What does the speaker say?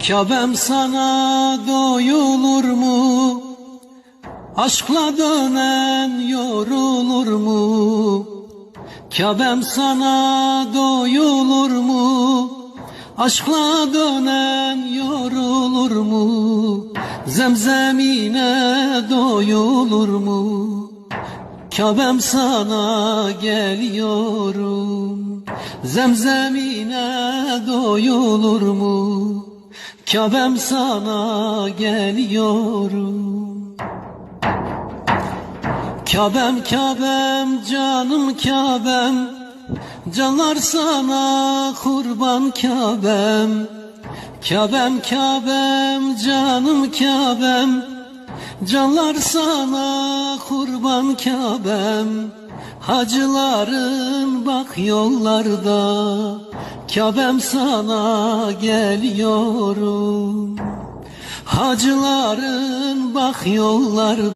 Kâbem sana doyulur mu? Aşkla dönen yorulur mu? Kâbem sana doyulur mu? Aşkla dönen yorulur mu? Zemzemine doyulur mu? Kâbem sana geliyorum. Zemzemine doyulur mu? Kâbem sana geliyorum. Kâbem Kâbem canım Kâbem, canlar sana kurban Kâbem. Kâbem Kâbem canım Kâbem, canlar sana kurban Kâbem. Hacıların bak yollarda, Kâbem sana geliyorum. Hacıların bak yollarda.